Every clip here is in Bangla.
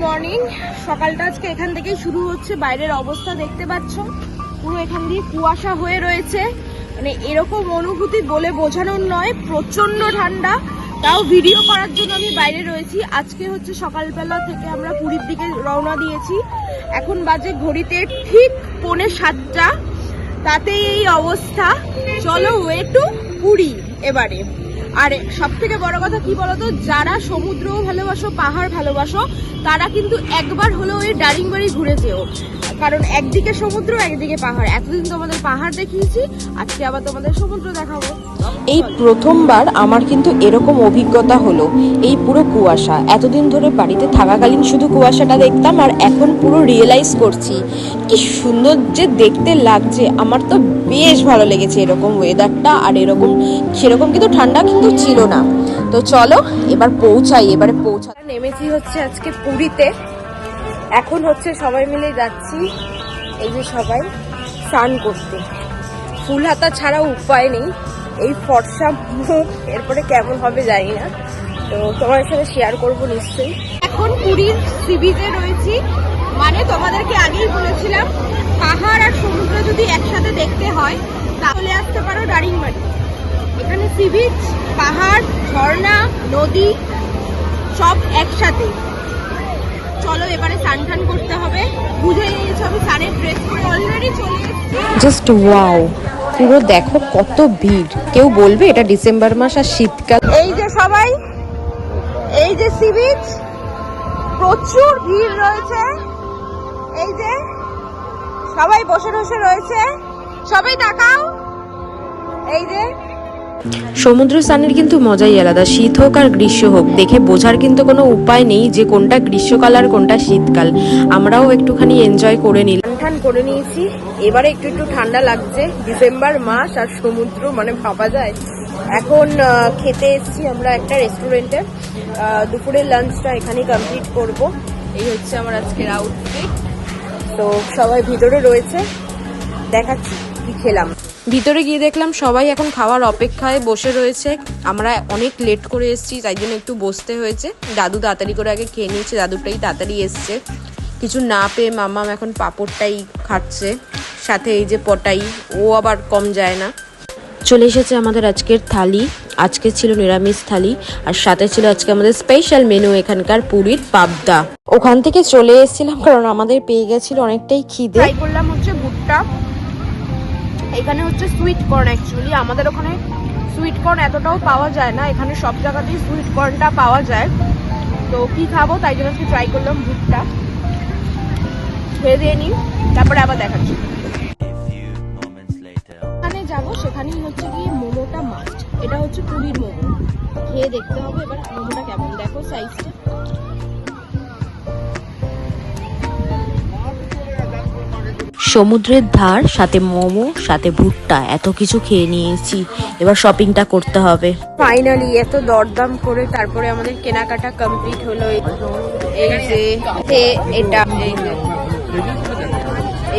মর্নিং। সকালটা আজকে এখান থেকেই শুরু হচ্ছে। বাইরের অবস্থা দেখতে পাচ্ছ, পুরো এখান দিয়ে কুয়াশা হয়ে রয়েছে। মানে এরকম অনুভূতি বলে বোঝানোর নয়, প্রচন্ড ঠান্ডা। তাও ভিডিও করার জন্য আমি বাইরে রয়েছি। আজকে হচ্ছে সকালবেলা থেকে আমরা পুরীর দিকে রওনা দিয়েছি। এখন বাজে ঘড়িতে ঠিক 6:45, তাতেই এই অবস্থা। চলো ওয়ে টু পুরী এবারে। আর সব থেকে বড় কথা কি বলতো, যারা সমুদ্র ভালোবাসো, পাহাড় ভালোবাসো, তারা কিন্তু একবার হলেও এই দারিংবাড়ি ঘুরে যেও, কারণ একদিকে সমুদ্র একদিকে পাহাড়। এতদিন তোমাদের পাহাড় দেখিয়েছি, আজকে আবার তোমাদের সমুদ্র দেখাবো। এই প্রথমবার আমার কিন্তু এরকম অভিজ্ঞতা হলো। এই পুরো কুয়াশা, এতদিন ধরে বাড়িতে থাকাকালীন শুধু কুয়াশাটা দেখতাম, আর এখন পুরো রিয়েলাইজ করছি কি সুন্দর যে দেখতে লাগছে। আমার তো বেশ ভালো লেগেছে এরকম ওয়েদারটা, আর সেরকম কিন্তু ঠান্ডা কিন্তু ছিল না। তো চলো এবার পৌঁছাই। নেমেছি হচ্ছে আজকে পুরীতে। এখন হচ্ছে সবাই মিলে যাচ্ছি, এই যে সবাই স্নান করতে। ফুল হাতা ছাড়া উপায় নেই। এই ফর্সা মুখ এরপরে কেমন হবে জানি না, তো তোমার সাথে শেয়ার করবো নিশ্চয়ই। এখন পুরীর সি বিচে রয়েছি। মানে তোমাদেরকে আগেই বলেছিলাম, পাহাড় আর সমুদ্র যদি একসাথে দেখতে হয় তাহলে আসতে পারো দারিংবাড়ি। এখানে সি বিচ, পাহাড়, ঝর্ণা, নদী সব একসাথে। চলো এবারে স্নান টান করতে হবে। বুঝে নিয়েছো আমি স্নানের ড্রেস পরে অলরেডি চলে এসেছি। জাস্ট ওয়াও, পুরো দেখো কত ভিড়। কেউ বলবে এটা ডিসেম্বর মাস আর শীতকাল। এই যে সবাই, এই যে সি বিচ, প্রচুর ভিড় রয়েছে। এই যে সবাই বসে বসে রয়েছে, সবাই তাকাও। এই যে সমুদ্র স্নানের কিন্তু মজাই আলাদা। শীত হোক আর গ্রীষ্ম হোক, দেখে বোঝার কিন্তু কোনো উপায় নেই যে কোনটা গ্রীষ্মকাল আর কোনটা শীতকাল। আমরাও একটুখানি এনজয় করে নিলাম। ঠান করে নিয়েছি। এবারে একটু ঠান্ডা লাগছে, ডিসেম্বর মাস আর সমুদ্র মানে ভাবা যায়। এখন খেতে এসেছি আমরা একটা রেস্টুরেন্টে। দুপুরের লাঞ্চটা এখানেই কমপ্লিট করব। এই হচ্ছে আমার আজকের আউটফিট। তো সবাই ভিতরে রয়েছে, দেখাচ্ছি কি খেলাম। ভিতরে গিয়ে দেখলাম সবাই এখন খাওয়ার অপেক্ষায় বসে রয়েছে। আমরা অনেক লেট করে এসেছি, তাই জন্য একটু বসতে হয়েছে। দাদু তাড়াতাড়ি করে আগে খেয়ে নিয়েছে, দাদুটাই তাড়াতাড়ি এসছে। কিছু না পেয়ে মাম্মাম এখন পাঁপড়টাই খাচ্ছে, সাথে এই যে পটাই, ও আবার কম যায় না। চলে এসেছে আমাদের আজকের থালি। আজকে ছিল নিরামিষ থালি, আর সাথে ছিল আজকে আমাদের স্পেশাল মেনু, এখানকার পুরীর পাবদা। ওখান থেকে চলে এসেছিলাম কারণ আমাদের পেয়ে গেছিল অনেকটাই খিদে। ট্রাই করলাম হচ্ছে ভুট্টা। এখানে হচ্ছে সুইট কর্ন। অ্যাকচুয়ালি আমাদের ওখানে সুইট কর্ন এতটাও পাওয়া যায় না, এখানে সব জায়গাতেই সুইট কর্নটা পাওয়া যায়। তো কি খাবো, তাই জন্য ট্রাই করলাম ভুট্টা। খেয়ে দিয়ে নিই, তারপরে আবার দেখাচ্ছি। এখানে যাবো, সেখানেই হচ্ছে গিয়ে মোমোটা মাস্ট। এটা হচ্ছে পুরীর মোমো, খেয়ে দেখতে হবে এবার মোমোটা কেমন। দেখো সাইজটা। সমুদ্রের ধার, সাথে মোমো, সাথে ভুট্টা, এত কিছু খেয়ে নিয়েছি। এবার শপিংটা করতে হবে। ফাইনালি এত দরদাম করে তারপরে আমাদের কেনাকাটা কমপ্লিট হলো। এই যে এটা,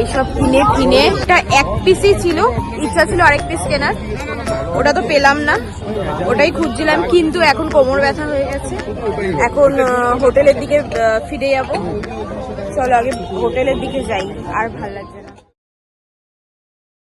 এইসব কিনে এটা এক পিসই ছিল, ইচ্ছা ছিল আরেক পিস কেনার, ওটা তো পেলাম না, ওটাই খুঁজছিলাম। কিন্তু এখন কোমর ব্যথা হয়ে গেছে, এখন হোটেলের দিকে ফিরে যাবো। চলো আগে হোটেলের দিকে যাই, আর ভাল লাগছে।